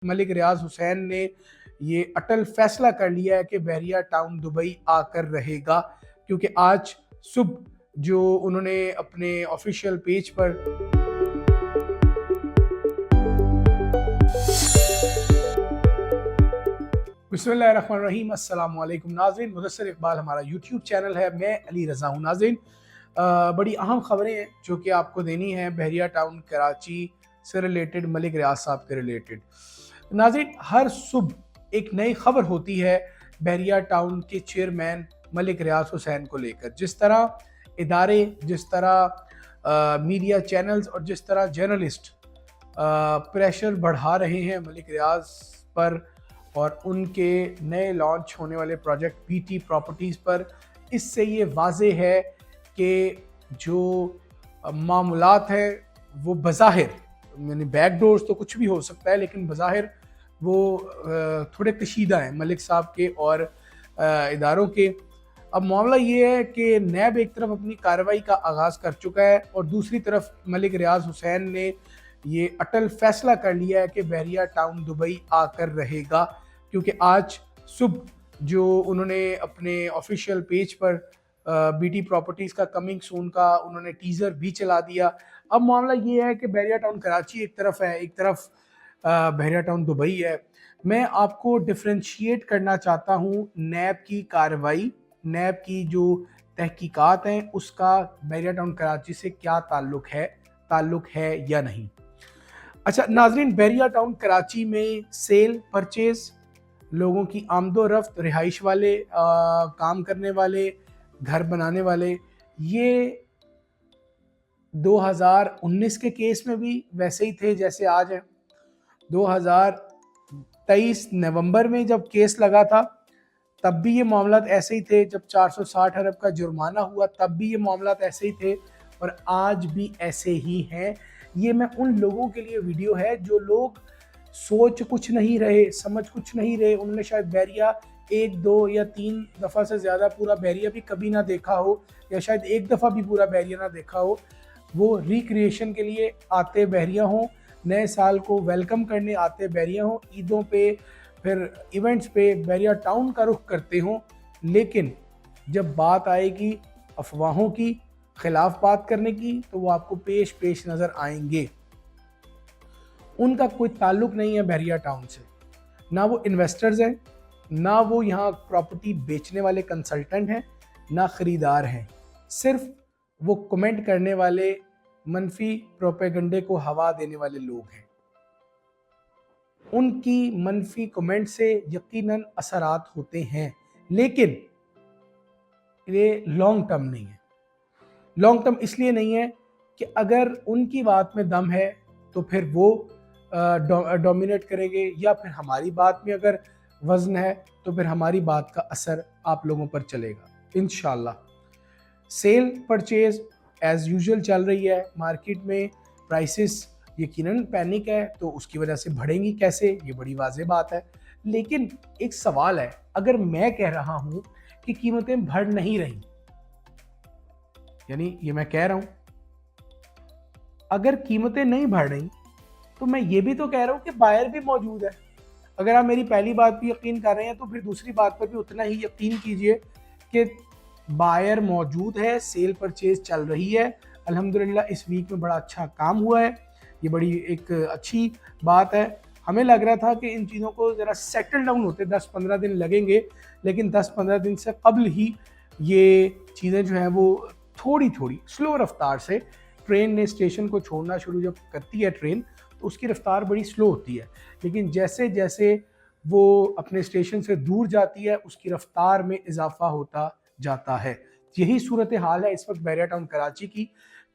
मलिक रियाज हुसैन ने ये अटल फैसला कर लिया है कि बहरिया टाउन दुबई आकर रहेगा, क्योंकि आज सुबह जो उन्होंने अपने ऑफिशियल पेज पर बिस्मिल्लाहिर्रहमानिर्रहीम, अस्सलाम वालेकुम नाज़रीन। मुदस्सिर इकबाल हमारा यूट्यूब चैनल है, मैं अली रज़ा हूँ। नाज़रीन, बड़ी अहम खबरें हैं जो कि आपको देनी है बहरिया टाउन कराची से रिलेटेड, मलिक रियाज साहब के रिलेटेड। नाज़रीन, हर सुबह एक नई खबर होती है बहरिया टाउन के चेयरमैन मलिक रियाज हुसैन को लेकर। जिस तरह इदारे, जिस तरह मीडिया चैनल्स और जिस तरह जर्नलिस्ट प्रेशर बढ़ा रहे हैं मलिक रियाज पर और उनके नए लॉन्च होने वाले प्रोजेक्ट बीटी प्रॉपर्टीज़ पर, इससे ये वाज़े है कि जो मामूलात हैं वो बज़ाहिर, यानी बैकडोर्स तो कुछ भी हो सकता है, लेकिन बज़ाहिर वो थोड़े कशीदा हैं मलिक साहब के और इदारों के। अब मामला ये है कि नैब एक तरफ अपनी कार्रवाई का आगाज़ कर चुका है और दूसरी तरफ मलिक रियाज हुसैन ने ये अटल फैसला कर लिया है कि बहरिया टाउन दुबई आकर रहेगा, क्योंकि आज सुबह जो उन्होंने अपने ऑफिशियल पेज पर बीटी प्रॉपर्टीज़ का कमिंग सून का उन्होंने टीज़र भी चला दिया। अब मामला ये है कि बहरिया टाउन कराची एक तरफ है, एक तरफ बहरिया टाउन दुबई है। मैं आपको डिफ्रेंशिएट करना चाहता हूँ नैब की कार्रवाई, नैब की जो तहकीकात हैं उसका बहरिया टाउन कराची से क्या ताल्लुक़ है या नहीं। अच्छा नाजरीन, बहरिया टाउन कराची में सेल परचेज, लोगों की आमदो रफ्त, रिहाइश वाले, काम करने वाले, घर बनाने वाले, ये 2019 के केस में भी वैसे ही थे जैसे आज है। 2023 नवंबर में जब केस लगा था तब भी ये मामलात ऐसे ही थे। जब 460 अरब का जुर्माना हुआ तब भी ये मामलात ऐसे ही थे और आज भी ऐसे ही हैं। ये मैं उन लोगों के लिए वीडियो है जो लोग सोच कुछ नहीं रहे, समझ कुछ नहीं रहे। उन्होंने शायद बहरिया 1, 2 या 3 दफ़ा से ज़्यादा पूरा बहरिया भी कभी ना देखा हो, या शायद एक दफ़ा भी पूरा बहरिया ना देखा हो। वो रिक्रिएशन के लिए आते बहरिया हों, नए साल को वेलकम करने आते बहरिया हों, ईदों पे फिर इवेंट्स पे बहरिया टाउन का रुख करते हों, लेकिन जब बात आएगी अफवाहों की, खिलाफ बात करने की, तो वो आपको पेश नज़र आएंगे। उनका कोई ताल्लुक नहीं है बहरिया टाउन से, ना वो इन्वेस्टर्स हैं, ना वो यहाँ प्रॉपर्टी बेचने वाले कंसल्टेंट हैं, ना ख़रीदार हैं। सिर्फ वो कमेंट करने वाले, मनफी प्रोपेगंडे को हवा देने वाले लोग हैं। उनकी मनफी कमेंट से यकीनन असरात होते हैं, लेकिन ये लॉन्ग टर्म नहीं है। लॉन्ग टर्म इसलिए नहीं है कि अगर उनकी बात में दम है तो फिर वो डोमिनेट करेंगे, या फिर हमारी बात में अगर वज़न है तो फिर हमारी बात का असर आप लोगों पर चलेगा इंशाल्लाह। सेल परचेज एज़ यूजुअल चल रही है मार्केट में। प्राइसेस यकीनन पैनिक है तो उसकी वजह से बढ़ेंगी कैसे, ये बड़ी वाज़ेह बात है। लेकिन एक सवाल है, अगर मैं कह रहा हूँ कि कीमतें बढ़ नहीं रही, यानी ये मैं कह रहा हूँ अगर कीमतें नहीं बढ़ रही, तो मैं ये भी तो कह रहा हूँ कि बायर भी मौजूद है। अगर आप मेरी पहली बात पर यकीन कर रहे हैं तो फिर दूसरी बात पर भी उतना ही यकीन कीजिए कि बायर मौजूद है, सेल परचेज चल रही है। अल्हम्दुलिल्लाह इस वीक में बड़ा अच्छा काम हुआ है, ये बड़ी एक अच्छी बात है। हमें लग रहा था कि इन चीज़ों को ज़रा सेटल डाउन होते 10-15 दिन लगेंगे, लेकिन 10-15 दिन से कबल ही ये चीज़ें जो हैं वो थोड़ी स्लो रफ्तार से, ट्रेन ने स्टेशन को छोड़ना शुरू जब करती है ट्रेन तो उसकी रफ्तार बड़ी स्लो होती है, लेकिन जैसे जैसे वो अपने स्टेशन से दूर जाती है उसकी रफ्तार में इजाफा होता जाता है। यही सूरत हाल है इस वक्त बहरिया टाउन कराची की।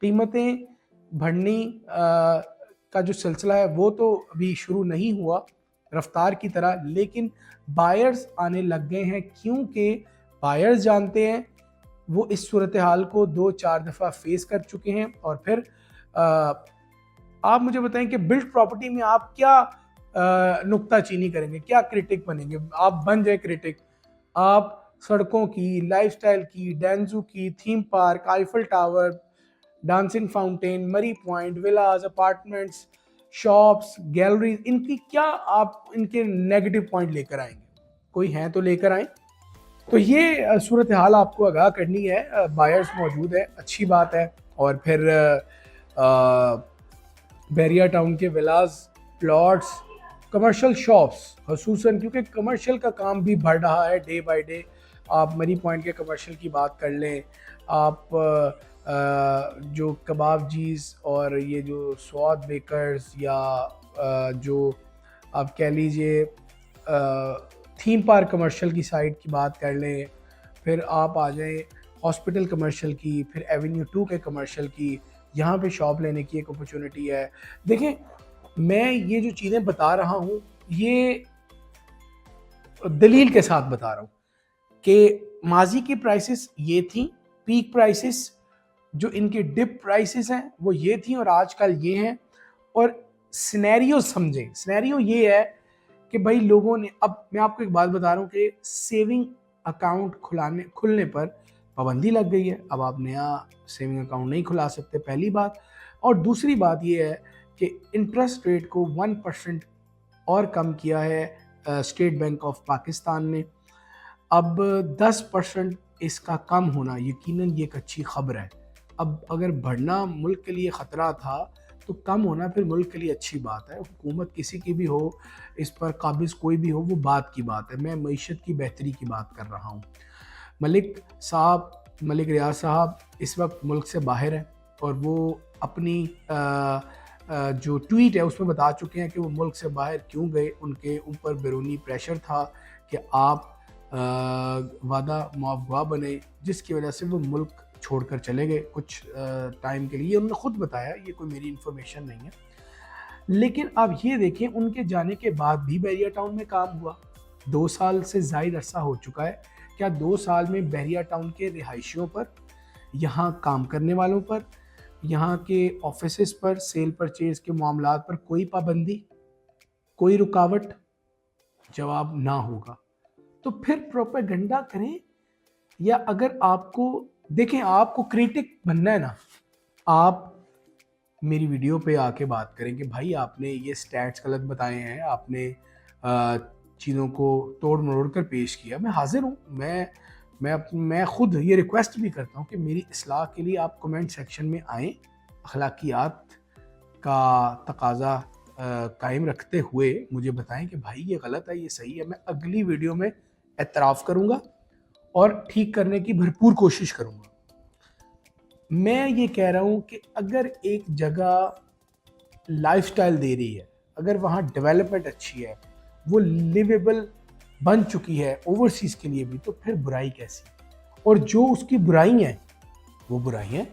कीमतें बढ़ने का जो सिलसिला है वो तो अभी शुरू नहीं हुआ रफ्तार की तरह, लेकिन बायर्स आने लग गए हैं, क्योंकि बायर्स जानते हैं वो इस सूरत हाल को 2-4 दफ़ा फेस कर चुके हैं। और फिर आप मुझे बताएं कि बिल्ड प्रॉपर्टी में आप क्या नुक्ता चीनी करेंगे, क्या क्रिटिक बनेंगे? आप बन जाए क्रिटिक। आप सड़कों की, लाइफस्टाइल की, डेंजू की, theme park, Eiffel tower, dancing fountain, Murree point, विलाज, अपार्टमेंट्स, شاپس, گیلریز, ان کی کیا آپ ان کے نیگیٹو پوائنٹ لے کر آئیں گے؟ کوئی ہیں تو لے کر آئیں. تو یہ صورتحال آپ کو آگاہ کرنی ہے. بائرز موجود ہے, اچھی بات ہے. اور پھر بحریہ ٹاؤن کے ولاز, پلاٹس, کمرشل شاپس خصوصاً, کیونکہ کمرشل کا کام بھی بڑھ رہا ہے ڈے بائی ڈے. آپ مری پوائنٹ کے کمرشل کی بات کر لیں, آپ جو کباب جیز اور یہ جو سواد بیکرز, یا جو آپ کہہ لیجئے تھیم پارک کمرشل کی سائٹ کی بات کر لیں, پھر آپ آ جائیں ہاسپٹل کمرشل کی, پھر ایونیو 2 کے کمرشل کی, یہاں پہ شاپ لینے کی ایک اپرچونٹی ہے. دیکھیں میں یہ جو چیزیں بتا رہا ہوں یہ دلیل کے ساتھ بتا رہا ہوں کہ ماضی کی پرائسز یہ تھیں, پیک پرائسز جو ان کے ڈپ پرائسز ہیں وہ یہ تھیں, اور آج کل یہ ہیں. اور سینیریو سمجھیں, سینیریو یہ ہے کہ بھائی لوگوں نے, اب میں آپ کو ایک بات بتا رہا ہوں کہ سیونگ اکاؤنٹ کھلنے پر پابندی لگ گئی ہے. اب آپ نیا سیونگ اکاؤنٹ نہیں کھلا سکتے, پہلی بات. اور دوسری بات یہ ہے کہ انٹرسٹ ریٹ کو 1% اور کم کیا ہے اسٹیٹ بینک آف پاکستان نے. اب 10% اس کا کم ہونا یقیناً یہ ایک اچھی خبر ہے. اب اگر بڑھنا ملک کے لیے خطرہ تھا تو کم ہونا پھر ملک کے لیے اچھی بات ہے. حکومت کسی کی بھی ہو, اس پر قابض کوئی بھی ہو, وہ بات کی بات ہے. میں معیشت کی بہتری کی بات کر رہا ہوں. ملک ریاض صاحب اس وقت ملک سے باہر ہیں, اور وہ اپنی جو ٹویٹ ہے اس میں بتا چکے ہیں کہ وہ ملک سے باہر کیوں گئے. ان کے اوپر بیرونی پریشر تھا کہ آپ وعدہ معاف گواہ بنے, جس کی وجہ سے وہ ملک چھوڑ کر چلے گئے کچھ ٹائم کے لیے. انہوں نے خود بتایا, یہ کوئی میری انفارمیشن نہیں ہے. لیکن اب یہ دیکھیں ان کے جانے کے بعد بھی بحریہ ٹاؤن میں کام ہوا. 2 سال سے زائد عرصہ ہو چکا ہے. کیا 2 سال میں بحریہ ٹاؤن کے رہائشیوں پر, یہاں کام کرنے والوں پر, یہاں کے آفیسز پر, سیل پرچیز کے معاملات پر کوئی پابندی, کوئی رکاوٹ؟ جواب نہ ہوگا. تو پھر پروپیگنڈا کریں. یا اگر آپ کو دیکھیں, آپ کو کریٹک بننا ہے نا, آپ میری ویڈیو پہ آ کے بات کریں کہ بھائی آپ نے یہ سٹیٹس غلط بتائے ہیں, آپ نے چیزوں کو توڑ مروڑ کر پیش کیا. میں حاضر ہوں, میں خود یہ ریکویسٹ بھی کرتا ہوں کہ میری اصلاح کے لیے آپ کمنٹ سیکشن میں آئیں, اخلاقیات کا تقاضا قائم رکھتے ہوئے مجھے بتائیں کہ بھائی یہ غلط ہے, یہ صحیح ہے. میں اگلی ویڈیو میں اعتراف کروں گا اور ٹھیک کرنے کی بھرپور کوشش کروں گا. میں یہ کہہ رہا ہوں کہ اگر ایک جگہ لائف سٹائل دے رہی ہے, اگر وہاں ڈیولپمنٹ اچھی ہے, وہ لیویبل بن چکی ہے اوورسیز کے لیے بھی, تو پھر برائی کیسی؟ اور جو اس کی برائی ہیں وہ برائی ہیں,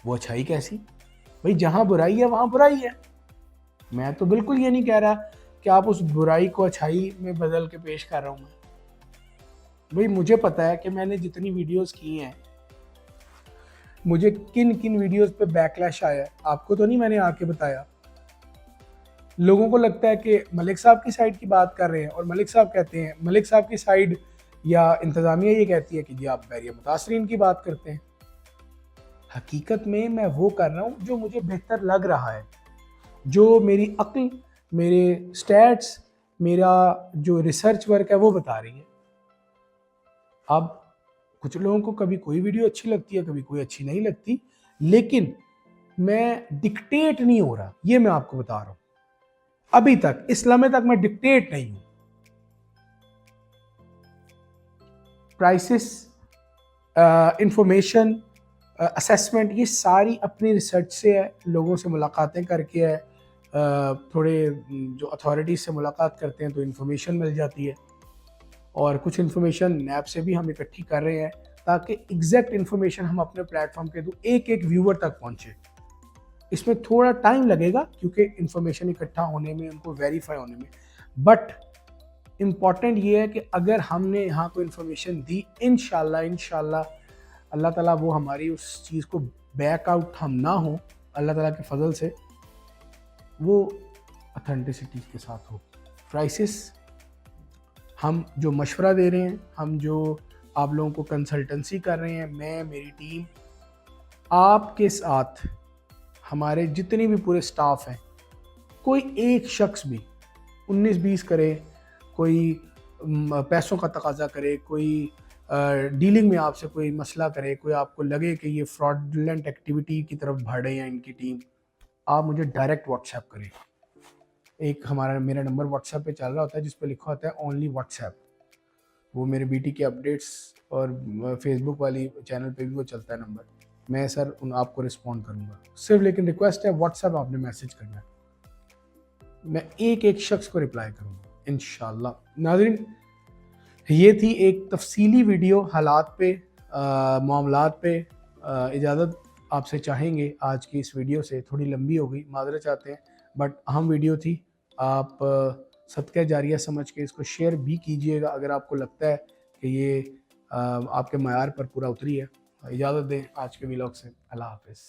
وہ اچھائی کیسی؟ بھئی جہاں برائی ہے وہاں برائی ہے. میں تو بالکل یہ نہیں کہہ رہا کہ آپ اس برائی کو اچھائی میں بدل کے پیش کر رہا ہوں. بھئی مجھے پتہ ہے کہ میں نے جتنی ویڈیوز کی ہیں, مجھے کن ویڈیوز پہ بیکلیش آیا ہے. آپ کو تو نہیں میں نے آ کے بتایا. لوگوں کو لگتا ہے کہ ملک صاحب کی سائڈ کی بات کر رہے ہیں, اور ملک صاحب کہتے ہیں, ملک صاحب کی سائڈ یا انتظامیہ یہ کہتی ہے کہ جی آپ بحریہ متاثرین کی بات کرتے ہیں. حقیقت میں وہ کر رہا ہوں جو مجھے بہتر لگ رہا ہے, جو میری عقل, میرے سٹیٹس, میرا جو ریسرچ ورک ہے وہ بتا رہی ہے. اب کچھ لوگوں کو کبھی کوئی ویڈیو اچھی لگتی ہے, کبھی کوئی اچھی نہیں لگتی, لیکن میں ڈکٹیٹ نہیں ہو رہا, یہ میں آپ کو بتا رہا ہوں. ابھی تک اس لمحے تک میں ڈکٹیٹ نہیں ہوں. پرائسز, انفارمیشن, اسیسمنٹ, یہ ساری اپنی ریسرچ سے ہے, لوگوں سے ملاقاتیں کر کے ہے, تھوڑے جو اتھارٹیز سے ملاقات کرتے ہیں تو انفارمیشن مل جاتی ہے. اور کچھ انفارمیشن نیب سے بھی ہم اکٹھی کر رہے ہیں تاکہ ایگزیکٹ انفارمیشن ہم اپنے پلیٹ فارم کے ایک ویور تک پہنچے. اس میں تھوڑا ٹائم لگے گا کیونکہ انفارمیشن اکٹھا ہونے میں, ان کو ویریفائی ہونے میں, بٹ امپورٹنٹ یہ ہے کہ اگر ہم نے یہاں کو انفارمیشن دی, انشاءاللہ اللہ تعالیٰ وہ ہماری اس چیز کو بیک آؤٹ ہم نہ ہوں, اللہ تعالیٰ کے فضل سے وہ اتھینٹسٹی کے ساتھ ہو. پرائسز ہم جو مشورہ دے رہے ہیں, ہم جو آپ لوگوں کو کنسلٹنسی کر رہے ہیں, میں, میری ٹیم آپ کے ساتھ, ہمارے جتنی بھی پورے سٹاف ہیں, कोई एक शख्स भी 19-20 करे, कोई पैसों का तकाजा करे, कोई डीलिंग में आपसे कोई मसला करे, कोई आपको लगे कि ये फ्रॉडलेंट एक्टिविटी की तरफ बढ़ रही है इनकी टीम, आप मुझे डायरेक्ट व्हाट्सएप करें। एक मेरा नंबर व्हाट्सएप पे चल रहा होता है जिस पे लिखा होता है ओनली व्हाट्सएप। वो मेरे बीटी के अपडेट्स और फेसबुक वाली चैनल पे भी वो चलता है नंबर। मैं सर आपको रिस्पॉन्ड करूँगा, सिर्फ लेकिन रिक्वेस्ट है व्हाट्सएप आपने मैसेज करना है, मैं एक एक शख्स को रिप्लाई करूँगा इंशाल्लाह। नाज़रीन, ये थी एक तफसीली वीडियो हालात पे, मामलात पे। इजाज़त आपसे चाहेंगे आज की इस वीडियो से, थोड़ी लंबी हो गई, माजरत चाहते हैं, बट अहम वीडियो थी। आप सदका जारिया समझ के इसको शेयर भी कीजिएगा अगर आपको लगता है कि ये आपके मयार पर पूरा उतरी है। इजाज़त दें आज के व्लॉग से। अल्लाह हाफ़िज़।